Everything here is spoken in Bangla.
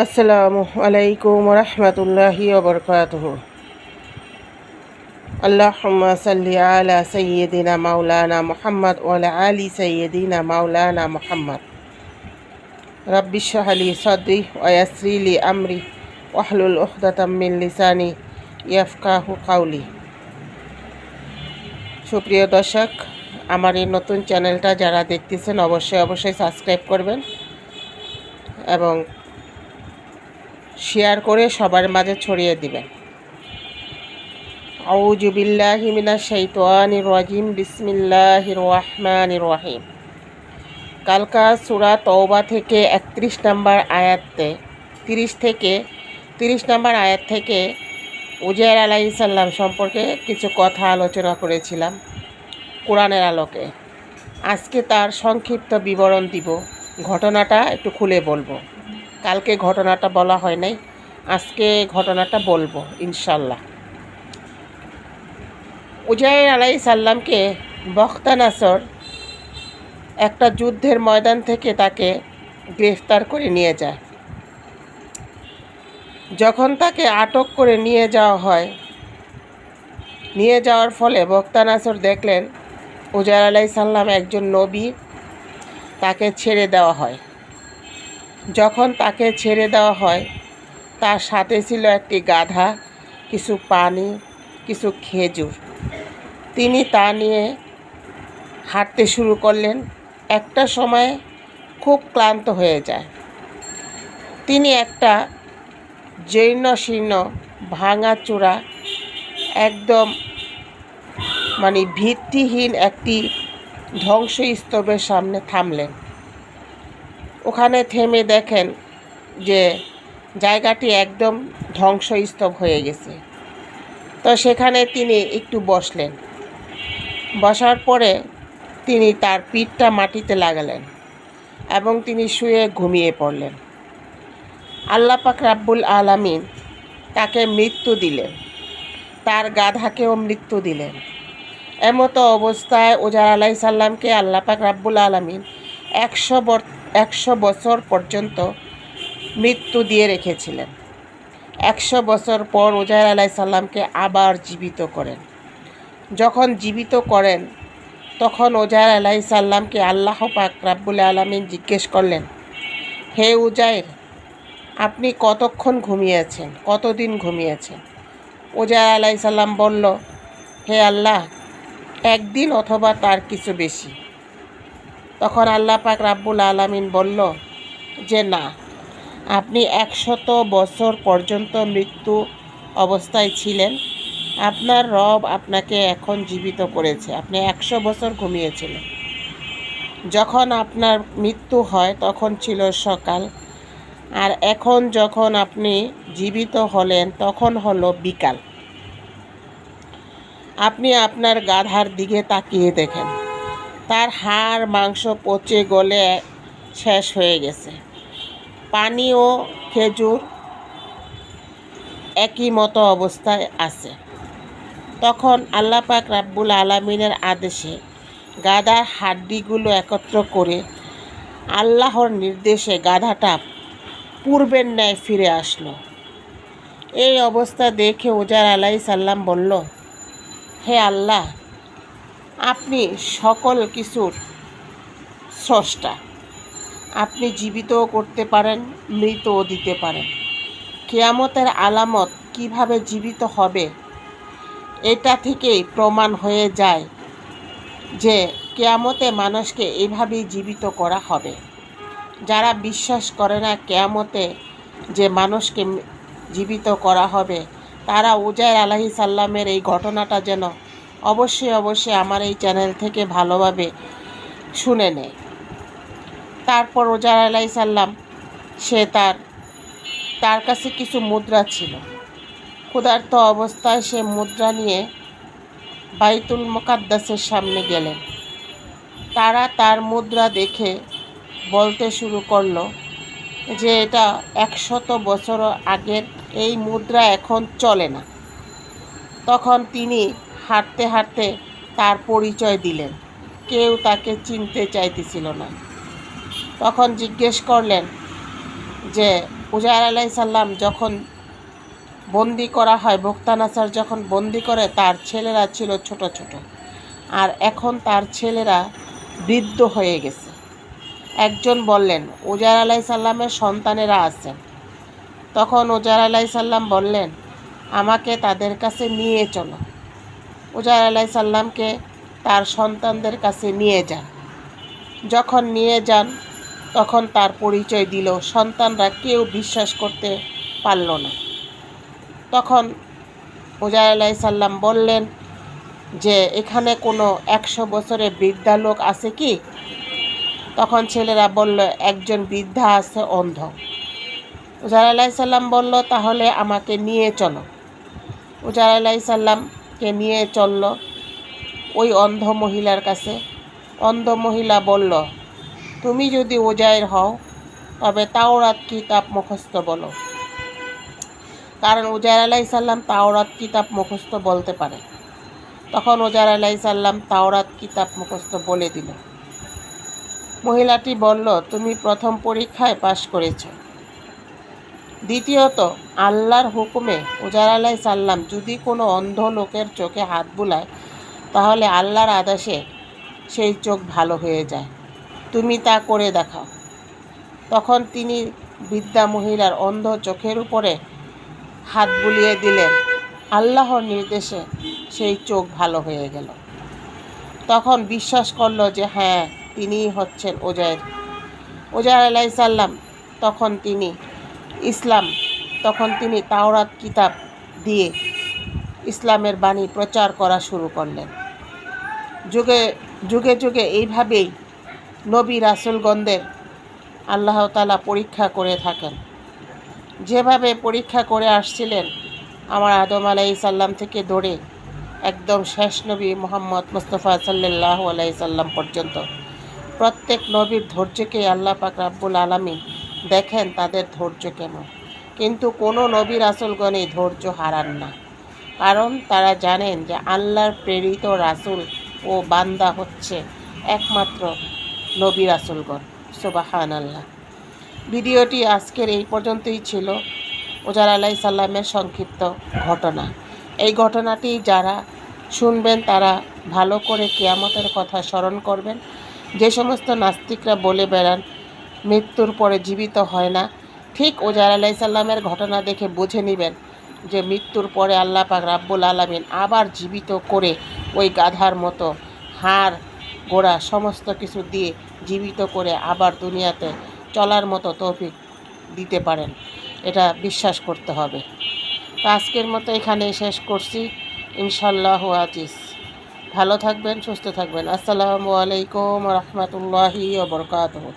আসসালামু আলাইকুম রহমতুল্লাহি ওবরকাতুহু। আল্লাহুম্মা সাল্লি আলা সাইয়্যিদিনা মাওলানা মুহাম্মদ ওয়া আলা আলি সাইয়্যিদিনা মাওলানা মুহাম্মদ। রাব্বি ইশরাহ লি সাদরি ওয়া ইয়াসসির লি আমরি ওয়াহলুল উকদাতাম মিন লিসানি ইয়াফকাহু কাওলি। সুপ্রিয় দর্শক, আমার এই নতুন চ্যানেলটা যারা দেখতেছেন অবশ্যই সাবস্ক্রাইব করবেন এবং শেয়ার করে সবার মাঝে ছড়িয়ে দিবেন। আউযু বিল্লাহি মিনাশ শাইতানির রাজিম। বিসমিল্লাহির রহমানির রহিম। কালকা সূরা তওবা থেকে 31 নম্বর আয়াতে 30 নম্বর আয়াত থেকে উজাইর আলাইহিস সালাম সম্পর্কে কিছু কথা আলোচনা করেছিলাম কোরআনের আলোকে। আজকে তার সংক্ষিপ্ত বিবরণ দিব, ঘটনাটা একটু খুলে বলবো। কালকে ঘটনাটা বলা হয় নাই, আজকে ঘটনাটা বলবো ইনশাল্লাহ। উজাইর আলাইহিস সালামকে বখতানাসর একটা যুদ্ধের ময়দান থেকে তাকে গ্রেফতার করে নিয়ে যায়। যখন তাকে আটক করে নিয়ে যাওয়ার ফলে বখতানাসর দেখলেন উজাইর আলাইহিস সালাম একজন নবী, তাকে ছেড়ে দেওয়া হয়। যখন তাকে ছেড়ে দেওয়া হয়, তার সাথে ছিল একটি গাধা, কিছু পানি, কিছু খেজুর। তিনি তা নিয়ে হাঁটতে শুরু করলেন। একটা সময় খুব ক্লান্ত হয়ে যায়। তিনি একটা জীর্ণ শীর্ণ ভাঙাচোরা একদম ভিত্তিহীন একটি ধ্বংসস্তূপের সামনে থামলেন। ওখানে থেমে দেখেন যে জায়গাটি একদম ধ্বংসস্তূপ হয়ে গেছে। তো সেখানে তিনি একটু বসলেন। বসার পরে তিনি তার পিঠটা মাটিতে লাগালেন এবং তিনি শুয়ে ঘুমিয়ে পড়লেন। আল্লাহ পাক রাব্বুল আলামিন তাকে মৃত্যু দিলেন, তার গাধাকেও মৃত্যু দিলেন। এমতো অবস্থায় উজাইর আলাইহিস সালামকে আল্লাহ পাক রাব্বুল আলামিন 100 বছর পর্যন্ত মৃত্যু দিয়ে রেখেছিলেন। 100 বছর পর উজাইর আলাইহিস সালামকে আবার জীবিত করেন। যখন জীবিত করেন তখন উজাইর আলাইহিস সালামকে আল্লাহ পাক রাব্বুল আলামিন জিজ্ঞেস করলেন, হে উজাইর, আপনি কতক্ষণ ঘুমিয়েছেন, কতদিন ঘুমিয়েছেন? উজাইর আলাইহিস সালাম বলল, হে আল্লাহ, একদিন অথবা তার কিছু বেশি। তখন আল্লাহ পাক রাব্বুল আলামিন বলল যে না, আপনি 100 বছর পর্যন্ত মৃত্যু অবস্থায় ছিলেন, আপনার রব আপনাকে এখন জীবিত করেছে, আপনি 100 বছর ঘুমিয়েছিলেন। যখন আপনার মৃত্যু হয় তখন ছিল সকাল, আর এখন যখন আপনি জীবিত হলেন তখন হলো বিকাল। আপনি আপনার গাধার দিকে তাকিয়ে দেখেন, তার হাড় মাংস পচে গলে শেষ হয়ে গেছে। পানি ও খেজুর একই মতো অবস্থায় আছে। তখন আল্লাহ পাক রাব্বুল আলামিনের আদেশে গাধার হাড্ডিগুলো একত্র করে আল্লাহর নির্দেশে গাধাটা পূর্বের ন্যায় ফিরে আসলো। এই অবস্থা দেখে উজাইর আলাইহিস সালাম বলল, হে আল্লাহ, আপনি সকল কিছুর স্রষ্টা, আপনি জীবিতও করতে পারেন, মৃতও দিতে পারেন। কিয়ামতের আলামত কিভাবে জীবিত হবে, এটা থেকেই প্রমাণ হয়ে যায় যে কিয়ামতে মানুষকে এভাবেই জীবিত করা হবে। যারা বিশ্বাস করে না কিয়ামতে যে মানুষকে জীবিত করা হবে, তারা উজাইর আলাইহিস সালামের এই ঘটনাটা যেন অবশ্যই আমার এই চ্যানেল থেকে ভালোভাবে শুনে নেয়। তারপর উজাইর আলাইহিস সালাম সে তার কাছে কিছু মুদ্রা ছিল। ক্ষুধার্ত অবস্থায় সে মুদ্রা নিয়ে বাইতুল মুকাদ্দাসের সামনে গেলেন। তারা তার মুদ্রা দেখে বলতে শুরু করলো যে এটা 100 বছর আগের, এই মুদ্রা এখন চলে না। তখন তিনি হাঁটতে হাঁটতে তার পরিচয় দিলেন। কেউ তাকে চিনতে চাইতেছিল না। তখন জিজ্ঞেস করলেন যে উজাইর আলাইসাল্লাম যখন বন্দি করা হয়, বখতানাসার যখন বন্দি করে, তার ছেলেরা ছিল ছোট ছোট, আর এখন তার ছেলেরা বৃদ্ধ হয়ে গেছে। একজন বললেন, উজাইর আলাইসাল্লামের সন্তানেরা আছেন। তখন উজাইর আলাইসাল্লাম বললেন, আমাকে তাদের কাছে নিয়ে চলো। উজাইর আলাইসাল্লামকে তার সন্তানদের কাছে নিয়ে যান। যখন নিয়ে যান তখন তার পরিচয় দিল, সন্তানরা কেউ বিশ্বাস করতে পারল না। তখন উজাইর আলাইসাল্লাম বললেন যে এখানে কোনো 100 বছরের বৃদ্ধা লোক আছে কি? তখন ছেলেরা বলল, একজন বৃদ্ধা আছে, অন্ধ। উজাইর আলাইসাল্লাম বলল, তাহলে আমাকে নিয়ে চলো। উজাইর আলাইসাল্লামকে নিয়ে চলল ওই অন্ধ মহিলার কাছে। অন্ধ মহিলা বলল, তুমি যদি উজাইর হও তবে তাওরাত কিতাব মুখস্থ বলো। কারণ উজাইর আলাইসাল্লাম তাওরাত কিতাব মুখস্থ বলতে পারে। তখন উজাইর আলাইসাল্লাম তাওরাত কিতাব মুখস্থ বলে দিল। মহিলাটি বলল, তুমি প্রথম পরীক্ষায় পাশ করেছ। দ্বিতীয়ত, আল্লাহর হুকুমে উজাইর আলাইসাল্লাম যদি কোনো অন্ধ লোকের চোখে হাত বুলায় তাহলে আল্লাহর আদেশে সেই চোখ ভালো হয়ে যায়। তুমি তা করে দেখাও। তখন তিনি বৃদ্ধা মহিলার অন্ধ চোখের উপরে হাত বুলিয়ে দিলেন। আল্লাহর নির্দেশে সেই চোখ ভালো হয়ে গেল। তখন বিশ্বাস করল যে হ্যাঁ, তিনিই হচ্ছেন উজাইর। উজাইর আলাইসাল্লাম তখন তিনি তাওরাত কিতাব দিয়ে ইসলামের বাণী প্রচার করা শুরু করলেন। যুগে যুগে যুগে এইভাবেই নবী রাসূলগণদের আল্লাহ তাআলা পরীক্ষা করে থাকেন। যেভাবে পরীক্ষা করে আসছিলেন আমার আদম আলাইসাল্লাম থেকে ধরে একদম শেষ নবী মুহাম্মদ মুস্তাফা সাল্লাল্লাহু আলাইহি সাল্লাম পর্যন্ত প্রত্যেক নবীর ধৈর্যকে আল্লাহ পাক রাব্বুল আলামিন দেখেন তাদের ধৈর্য কেমন। কিন্তু কোনো নবী রাসূলগণই ধৈর্য হারান না, কারণ তারা জানেন যে আল্লাহর প্রেরিত রাসূল ও বান্দা হচ্ছে একমাত্র নবী রাসূলগণ। সুবহানাল্লাহ। ভিডিওটি আজকের এই পর্যন্তই ছিল, উজাইর আলাইসাল্লামের সংক্ষিপ্ত ঘটনা। এই ঘটনাটি যারা শুনবেন তারা ভালো করে কিয়ামতের কথা স্মরণ করবেন। যে সমস্ত নাস্তিকরা বলে বেড়ান মৃত্যুর পরে জীবিত হয় না, ঠিক উজাইর আলাইসাল্লামের ঘটনা দেখে বুঝে নেবেন যে মৃত্যুর পরে আল্লাহ পাক রাব্বুল আলামিন আবার জীবিত করে ওই গাধার মতো হাড় গোড়া সমস্ত কিছু দিয়ে জীবিত করে আবার দুনিয়াতে চলার মতো তৌফিক দিতে পারেন। এটা বিশ্বাস করতে হবে। তো আজকের মতো এখানেই শেষ করছি। ইনশাআল্লাহ আজিজ। ভালো থাকবেন, সুস্থ থাকবেন। আসসালামু আলাইকুম ওয়া রাহমাতুল্লাহি ওয়া বারাকাতুহু।